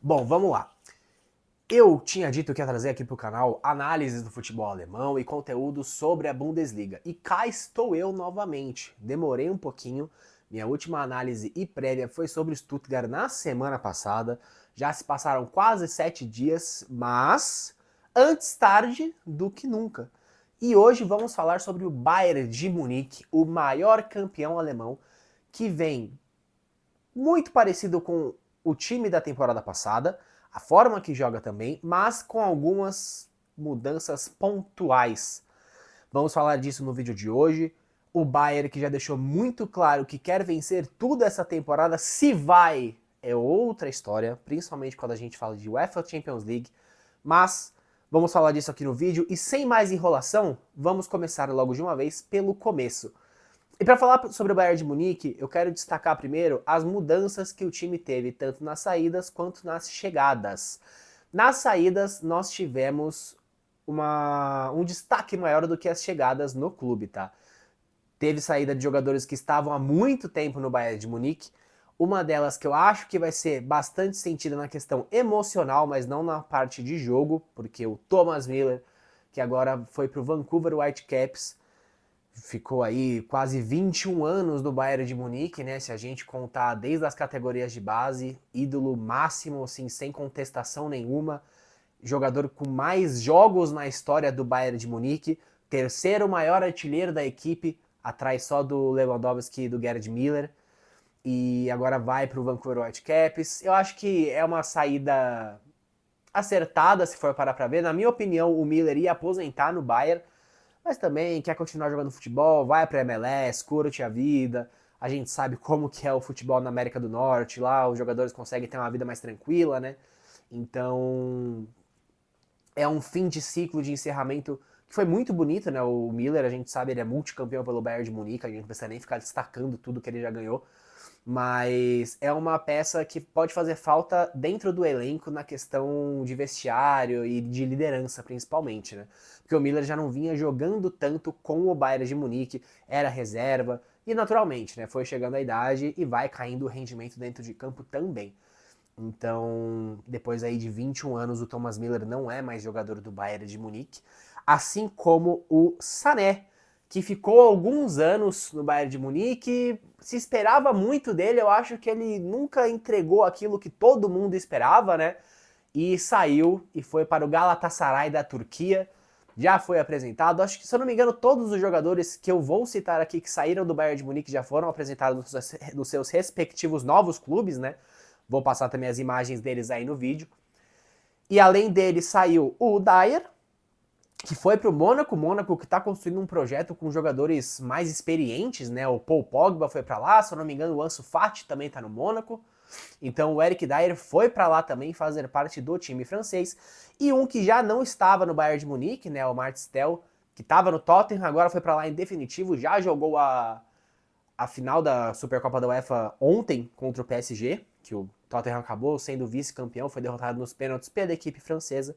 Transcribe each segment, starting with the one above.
Bom, vamos lá. Eu tinha dito que ia trazer aqui para o canal análises do futebol alemão e conteúdo sobre a Bundesliga. E cá estou eu novamente. Demorei um pouquinho. Minha última análise e prévia foi sobre o Stuttgart na semana passada. Já se passaram quase 7 dias, mas antes tarde do que nunca. E hoje vamos falar sobre o Bayern de Munique, o maior campeão alemão, que vem muito parecido com o time da temporada passada, a forma que joga também, mas com algumas mudanças pontuais. Vamos falar disso no vídeo de hoje. O Bayern, que já deixou muito claro que quer vencer tudo essa temporada, se vai é outra história, principalmente quando a gente fala de UEFA Champions League, mas vamos falar disso aqui no vídeo e sem mais enrolação, vamos começar logo de uma vez pelo começo. E para falar sobre o Bayern de Munique, eu quero destacar primeiro as mudanças que o time teve, tanto nas saídas quanto nas chegadas. Nas saídas, nós tivemos um destaque maior do que as chegadas no clube, tá? Teve saída de jogadores que estavam há muito tempo no Bayern de Munique. Uma delas que eu acho que vai ser bastante sentida na questão emocional, mas não na parte de jogo, porque o Thomas Müller, que agora foi para o Vancouver Whitecaps, ficou aí quase 21 anos no Bayern de Munique, né? Se a gente contar desde as categorias de base, ídolo máximo, assim, sem contestação nenhuma, jogador com mais jogos na história do Bayern de Munique, terceiro maior artilheiro da equipe, atrás só do Lewandowski e do Gerd Müller, e agora vai para o Vancouver Whitecaps. Eu acho que é uma saída acertada, se for parar para ver. Na minha opinião, o Müller ia aposentar no Bayern, mas também quer continuar jogando futebol, vai pra MLS, curte a vida. A gente sabe como que é o futebol na América do Norte, lá os jogadores conseguem ter uma vida mais tranquila, né? Então, é um fim de ciclo de encerramento que foi muito bonito, né? O Müller, a gente sabe, ele é multicampeão pelo Bayern de Munique, a gente não precisa nem ficar destacando tudo que ele já ganhou, mas é uma peça que pode fazer falta dentro do elenco na questão de vestiário e de liderança, principalmente, né? Porque o Müller já não vinha jogando tanto com o Bayern de Munique, era reserva, e naturalmente, né, foi chegando a idade e vai caindo o rendimento dentro de campo também. Então, depois aí de 21 anos, o Thomas Müller não é mais jogador do Bayern de Munique, assim como o Sané, que ficou alguns anos no Bayern de Munique, se esperava muito dele, eu acho que ele nunca entregou aquilo que todo mundo esperava, né? E saiu e foi para o Galatasaray da Turquia, já foi apresentado, acho que se eu não me engano todos os jogadores que eu vou citar aqui que saíram do Bayern de Munique já foram apresentados nos seus respectivos novos clubes, né? Vou passar também as imagens deles aí no vídeo. E além dele saiu o Dyer, que foi para o Mônaco que está construindo um projeto com jogadores mais experientes, né? O Paul Pogba foi para lá, se eu não me engano o Ansu Fati também está no Mônaco. Então o Eric Dyer foi para lá também fazer parte do time francês. E um que já não estava no Bayern de Munique, né? O Martistel, que estava no Tottenham, agora foi para lá em definitivo, já jogou a final da Supercopa da UEFA ontem contra o PSG, que o Tottenham acabou sendo vice-campeão, foi derrotado nos pênaltis pela equipe francesa.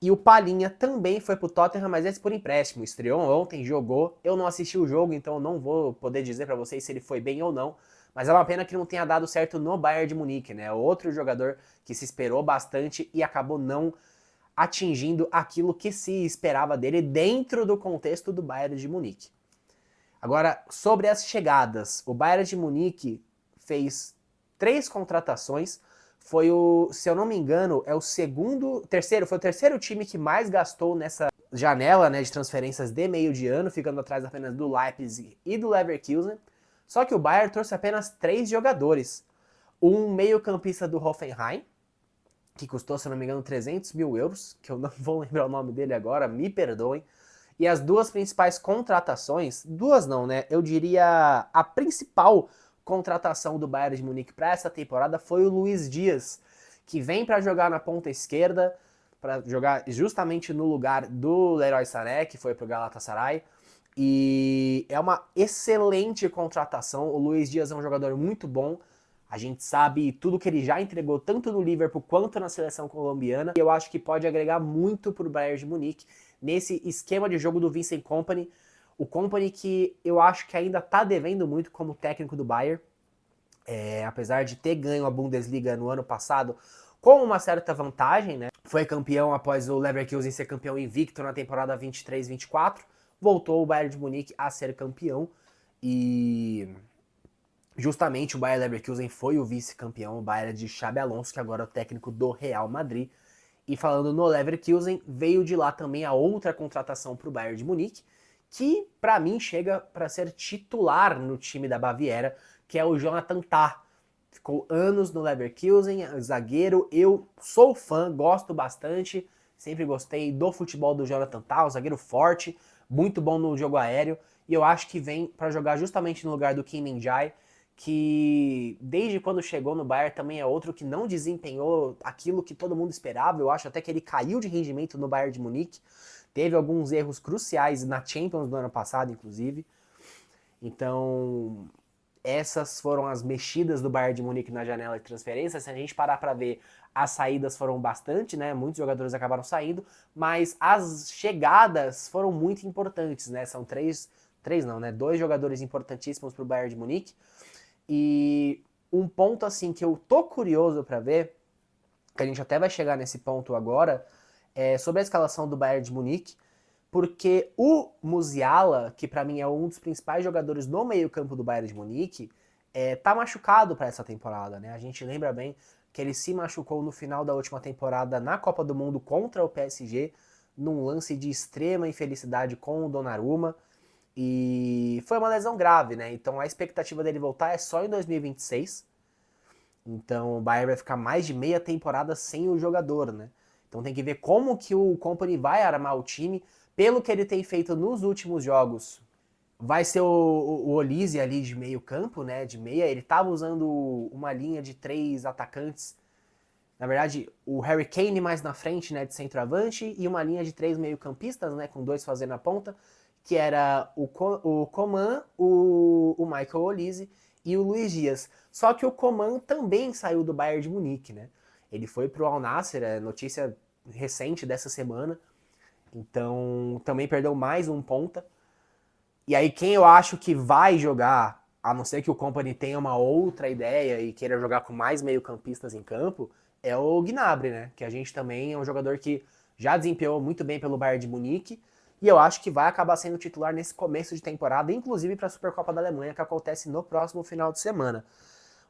E o Palhinha também foi pro Tottenham, mas esse por empréstimo. Estreou ontem, jogou. Eu não assisti o jogo, então não vou poder dizer para vocês se ele foi bem ou não. Mas é uma pena que não tenha dado certo no Bayern de Munique, né? Outro jogador que se esperou bastante e acabou não atingindo aquilo que se esperava dele dentro do contexto do Bayern de Munique. Agora, sobre as chegadas, o Bayern de Munique fez 3 contratações, foi o, se eu não me engano, foi o terceiro time que mais gastou nessa janela, né, de transferências de meio de ano, ficando atrás apenas do Leipzig e do Leverkusen. Só que o Bayern trouxe apenas 3 jogadores. Um meio-campista do Hoffenheim, que custou, se eu não me engano, 300 mil euros, que eu não vou lembrar o nome dele agora, me perdoem. E as duas principais contratações, duas não, né? Eu diria a principal contratação do Bayern de Munique para essa temporada foi o Luiz Dias, que vem para jogar na ponta esquerda, para jogar justamente no lugar do Leroy Sané, que foi para o Galatasaray. E é uma excelente contratação. O Luiz Dias é um jogador muito bom. A gente sabe tudo que ele já entregou, tanto no Liverpool quanto na seleção colombiana. E eu acho que pode agregar muito para o Bayern de Munique nesse esquema de jogo do Vincent Kompany. O Kompany que eu acho que ainda está devendo muito como técnico do Bayern. Apesar de ter ganho a Bundesliga no ano passado, com uma certa vantagem, né? Foi campeão após o Leverkusen ser campeão invicto na temporada 23-24, voltou o Bayern de Munique a ser campeão e justamente o Bayer Leverkusen foi o vice-campeão, o Bayern de Xabi Alonso, que agora é o técnico do Real Madrid. E falando no Leverkusen, veio de lá também a outra contratação para o Bayern de Munique, que para mim chega para ser titular no time da Baviera, que é o Jonathan Tah. Ficou anos no Leverkusen, zagueiro. Eu sou fã, gosto bastante, sempre gostei do futebol do Jonathan Tah, um zagueiro forte, muito bom no jogo aéreo. E eu acho que vem para jogar justamente no lugar do Kim Min-jae, que desde quando chegou no Bayern também é outro que não desempenhou aquilo que todo mundo esperava. Eu acho até que ele caiu de rendimento no Bayern de Munique. Teve alguns erros cruciais na Champions do ano passado, inclusive. Então, essas foram as mexidas do Bayern de Munique na janela de transferência. Se a gente parar para ver, as saídas foram bastante, né? Muitos jogadores acabaram saindo, mas as chegadas foram muito importantes, né? São dois jogadores importantíssimos para o Bayern de Munique. E um ponto assim que eu tô curioso para ver, que a gente até vai chegar nesse ponto agora, é sobre a escalação do Bayern de Munique, porque o Musiala, que para mim é um dos principais jogadores no meio-campo do Bayern de Munique, tá machucado para essa temporada, né? A gente lembra bem que ele se machucou no final da última temporada na Copa do Mundo contra o PSG, num lance de extrema infelicidade com o Donnarumma. E foi uma lesão grave, né? Então a expectativa dele voltar é só em 2026. Então o Bayern vai ficar mais de meia temporada sem o jogador, né? Então tem que ver como que o Kompany vai armar o time. Pelo que ele tem feito nos últimos jogos, vai ser o Olise ali de meio campo, né? De meia. Ele estava usando uma linha de 3 atacantes. Na verdade, o Harry Kane mais na frente, né? De centroavante. E uma linha de 3 meio campistas, né? Com 2 fazendo a ponta. Que era o Coman, o Michael Olise e o Luiz Dias. Só que o Coman também saiu do Bayern de Munique, né? Ele foi pro Al Nassr, é notícia recente dessa semana. Então, também perdeu mais um ponta. E aí, quem eu acho que vai jogar, a não ser que o Kompany tenha uma outra ideia e queira jogar com mais meio-campistas em campo, é o Gnabry, né? Que a gente também é um jogador que já desempenhou muito bem pelo Bayern de Munique. E eu acho que vai acabar sendo titular nesse começo de temporada, inclusive para a Supercopa da Alemanha, que acontece no próximo final de semana.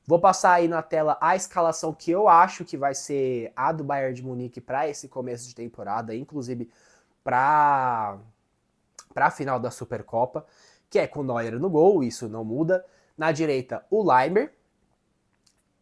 Vou passar aí na tela a escalação que eu acho que vai ser a do Bayern de Munique para esse começo de temporada, inclusive para a final da Supercopa, que é com o Neuer no gol, isso não muda. Na direita, o Leimer.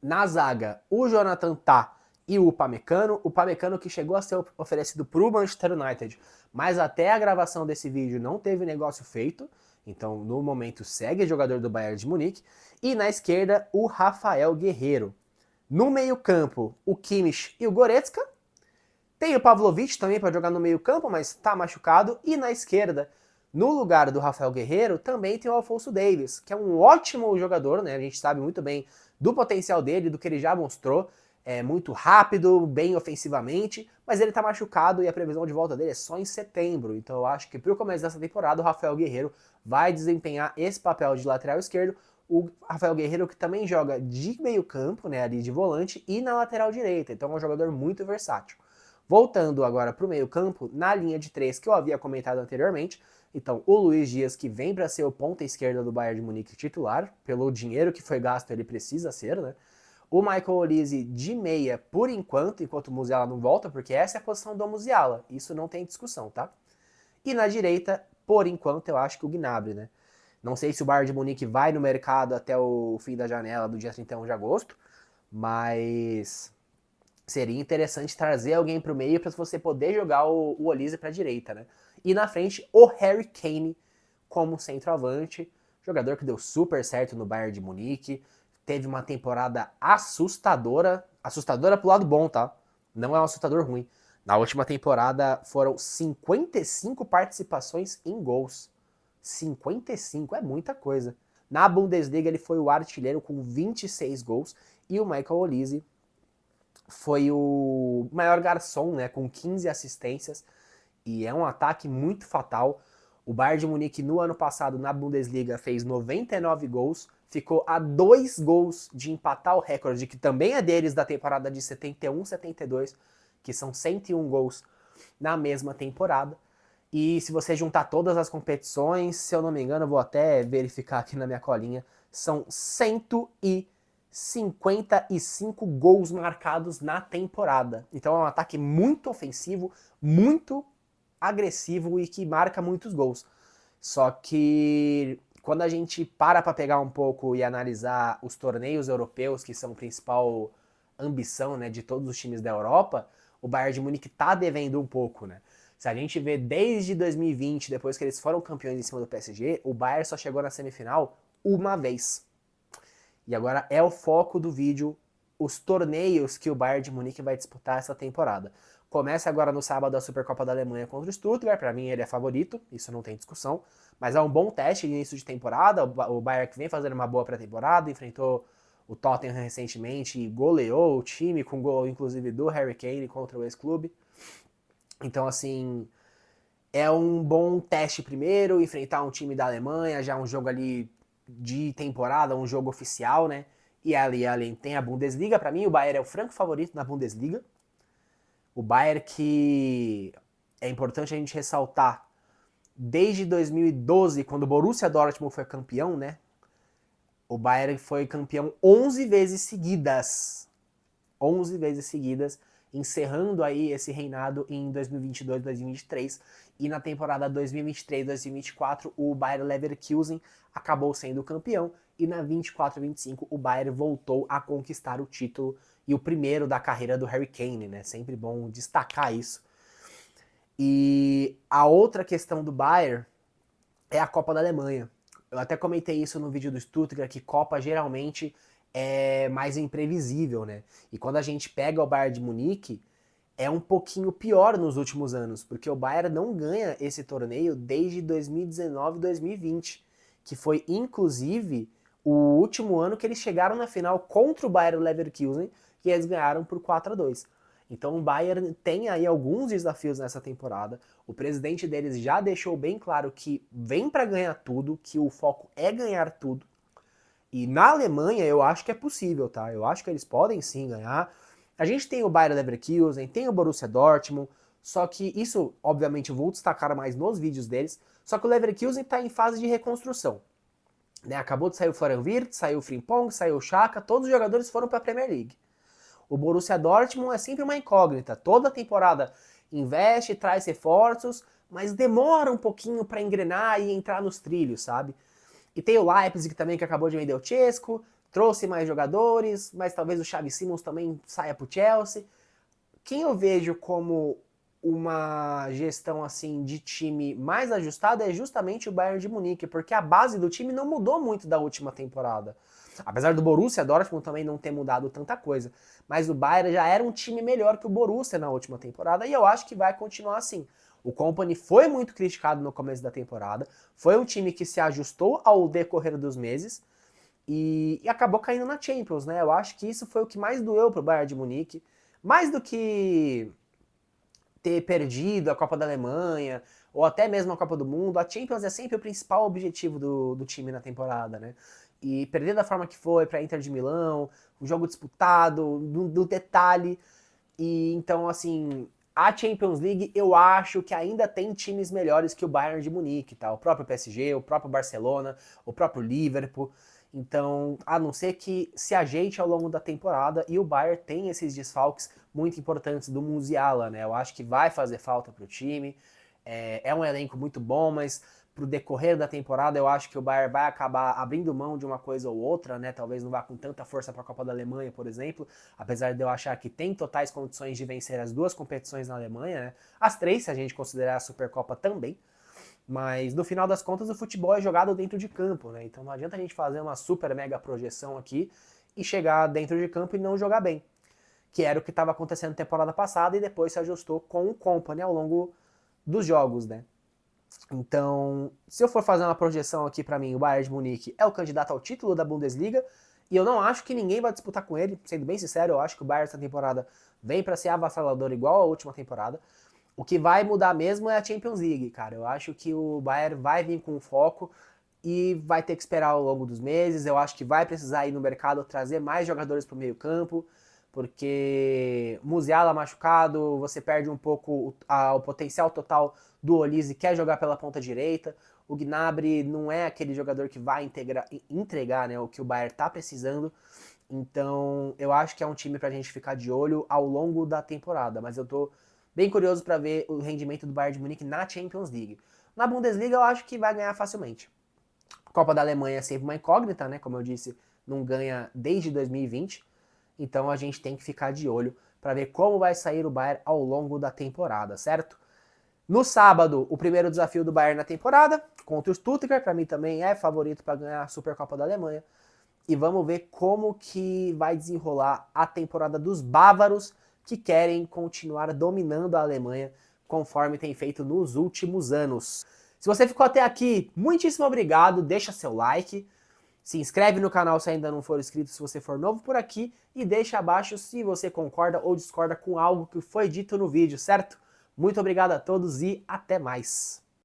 Na zaga, o Jonathan Tah e o Upamecano que chegou a ser oferecido para o Manchester United, mas até a gravação desse vídeo não teve negócio feito, então no momento segue jogador do Bayern de Munique. E na esquerda, o Rafael Guerreiro. No meio-campo, o Kimmich e o Goretzka. Tem o Pavlovic também para jogar no meio-campo, mas está machucado. E na esquerda, no lugar do Rafael Guerreiro, também tem o Alphonso Davies, que é um ótimo jogador, né? A gente sabe muito bem do potencial dele, do que ele já mostrou. É muito rápido, bem ofensivamente, mas ele está machucado e a previsão de volta dele é só em setembro. Então eu acho que para o começo dessa temporada o Rafael Guerreiro vai desempenhar esse papel de lateral esquerdo. O Rafael Guerreiro que também joga de meio campo, né, ali de volante, e na lateral direita. Então é um jogador muito versátil. Voltando agora para o meio campo, na linha de 3 que eu havia comentado anteriormente, então o Luiz Dias que vem para ser o ponta esquerda do Bayern de Munique titular, pelo dinheiro que foi gasto ele precisa ser, né? O Michael Olise de meia por enquanto o Musiala não volta, porque essa é a posição do Musiala, isso não tem discussão, tá? E na direita, por enquanto, eu acho que o Gnabry, né? Não sei se o Bayern de Munique vai no mercado até o fim da janela do dia 31 de agosto, mas seria interessante trazer alguém para o meio para você poder jogar o Olise para a direita, né? E na frente, o Harry Kane como centroavante, jogador que deu super certo no Bayern de Munique, teve uma temporada assustadora pro lado bom, tá? Não é um assustador ruim. Na última temporada foram 55 participações em gols. 55 é muita coisa. Na Bundesliga ele foi o artilheiro com 26 gols e o Michael Olise foi o maior garçom, né, com 15 assistências, e é um ataque muito fatal. O Bayern de Munique no ano passado na Bundesliga fez 99 gols, ficou a 2 gols de empatar o recorde, que também é deles da temporada de 71-72, que são 101 gols na mesma temporada. E se você juntar todas as competições, se eu não me engano, eu vou até verificar aqui na minha colinha, são 155 gols marcados na temporada. Então é um ataque muito ofensivo, muito agressivo e que marca muitos gols. Só que quando a gente para pegar um pouco e analisar os torneios europeus, que são a principal ambição, né, de todos os times da Europa, o Bayern de Munique tá devendo um pouco, né? Se a gente vê desde 2020, depois que eles foram campeões em cima do PSG, o Bayern só chegou na semifinal uma vez. E agora é o foco do vídeo, os torneios que o Bayern de Munique vai disputar essa temporada. Começa agora no sábado a Supercopa da Alemanha contra o Stuttgart, para mim ele é favorito, isso não tem discussão, mas é um bom teste de início de temporada, o Bayern que vem fazendo uma boa pré-temporada, enfrentou o Tottenham recentemente e goleou o time, com gol inclusive do Harry Kane contra o ex-clube. Então, assim, é um bom teste primeiro, enfrentar um time da Alemanha, já um jogo ali de temporada, um jogo oficial, né? E ali tem a Bundesliga. Para mim, o Bayern é o franco favorito na Bundesliga. O Bayern que é importante a gente ressaltar, desde 2012, quando o Borussia Dortmund foi campeão, né? O Bayern foi campeão 11 vezes seguidas. 11 vezes seguidas, encerrando aí esse reinado em 2022, 2023, e na temporada 2023, 2024, o Bayer Leverkusen acabou sendo campeão, e na 24-25 o Bayern voltou a conquistar o título, e o primeiro da carreira do Harry Kane, né? Sempre bom destacar isso. E a outra questão do Bayern é a Copa da Alemanha. Eu até comentei isso no vídeo do Stuttgart, que Copa geralmente é mais imprevisível, né? E quando a gente pega o Bayern de Munique, é um pouquinho pior nos últimos anos, porque o Bayern não ganha esse torneio desde 2019, 2020, que foi inclusive o último ano que eles chegaram na final contra o Bayer Leverkusen, e eles ganharam por 4-2. Então o Bayern tem aí alguns desafios nessa temporada. O presidente deles já deixou bem claro que vem para ganhar tudo, que o foco é ganhar tudo. E na Alemanha eu acho que é possível, tá? Eu acho que eles podem sim ganhar. A gente tem o Bayer Leverkusen, tem o Borussia Dortmund, só que isso, obviamente, eu vou destacar mais nos vídeos deles, só que o Leverkusen está em fase de reconstrução. Né? Acabou de sair o Florian Wirtz, saiu o Frimpong, saiu o Xhaka, todos os jogadores foram para a Premier League. O Borussia Dortmund é sempre uma incógnita, toda temporada investe, traz reforços, mas demora um pouquinho para engrenar e entrar nos trilhos, sabe? E tem o Leipzig também, que acabou de vender o Chesco, trouxe mais jogadores, mas talvez o Xavi Simons também saia pro Chelsea. Quem eu vejo como uma gestão assim de time mais ajustada é justamente o Bayern de Munique, porque a base do time não mudou muito da última temporada. Apesar do Borussia Dortmund também não ter mudado tanta coisa, mas o Bayern já era um time melhor que o Borussia na última temporada e eu acho que vai continuar assim. O Kompany foi muito criticado no começo da temporada, foi um time que se ajustou ao decorrer dos meses e acabou caindo na Champions, né? Eu acho que isso foi o que mais doeu pro Bayern de Munique, mais do que ter perdido a Copa da Alemanha ou até mesmo a Copa do Mundo. A Champions é sempre o principal objetivo do time na temporada, né? E perder da forma que foi para Inter de Milão, um jogo disputado, do detalhe. E então, assim, a Champions League eu acho que ainda tem times melhores que o Bayern de Munique, tá? O próprio PSG, o próprio Barcelona, o próprio Liverpool. Então, a não ser que se ajeite ao longo da temporada, e o Bayern tem esses desfalques muito importantes do Musiala, né? Eu acho que vai fazer falta pro time. É um elenco muito bom, mas pro decorrer da temporada eu acho que o Bayern vai acabar abrindo mão de uma coisa ou outra, né? Talvez não vá com tanta força para a Copa da Alemanha, por exemplo, apesar de eu achar que tem totais condições de vencer as duas competições na Alemanha, né? As três, se a gente considerar a Supercopa também. Mas no final das contas o futebol é jogado dentro de campo, né? Então não adianta a gente fazer uma super mega projeção aqui e chegar dentro de campo e não jogar bem. Que era o que estava acontecendo na temporada passada e depois se ajustou com o Kompany ao longo dos jogos, né? Então, se eu for fazer uma projeção aqui para mim, o Bayern de Munique é o candidato ao título da Bundesliga e eu não acho que ninguém vai disputar com ele, sendo bem sincero, eu acho que o Bayern essa temporada vem para ser avassalador igual a última temporada. O que vai mudar mesmo é a Champions League, cara. Eu acho que o Bayern vai vir com foco. e vai ter que esperar ao longo dos meses. Eu acho que vai precisar ir no mercado trazer mais jogadores para o meio campo, porque Musiala machucado, você perde um pouco o potencial total do Olise, que quer jogar pela ponta direita. O Gnabry não é aquele jogador que vai entregar, né, o que o Bayern está precisando. Então, eu acho que é um time pra gente ficar de olho ao longo da temporada, mas eu tô bem curioso para ver o rendimento do Bayern de Munique na Champions League. Na Bundesliga, eu acho que vai ganhar facilmente. A Copa da Alemanha é sempre uma incógnita, né? Como eu disse, não ganha desde 2020. Então, a gente tem que ficar de olho para ver como vai sair o Bayern ao longo da temporada, certo? No sábado, o primeiro desafio do Bayern na temporada, contra o Stuttgart, para mim também é favorito para ganhar a Supercopa da Alemanha. E vamos ver como que vai desenrolar a temporada dos bávaros que querem continuar dominando a Alemanha conforme tem feito nos últimos anos. Se você ficou até aqui, muitíssimo obrigado, deixa seu like, se inscreve no canal se ainda não for inscrito se você for novo por aqui e deixa abaixo se você concorda ou discorda com algo que foi dito no vídeo, certo? Muito obrigado a todos e até mais!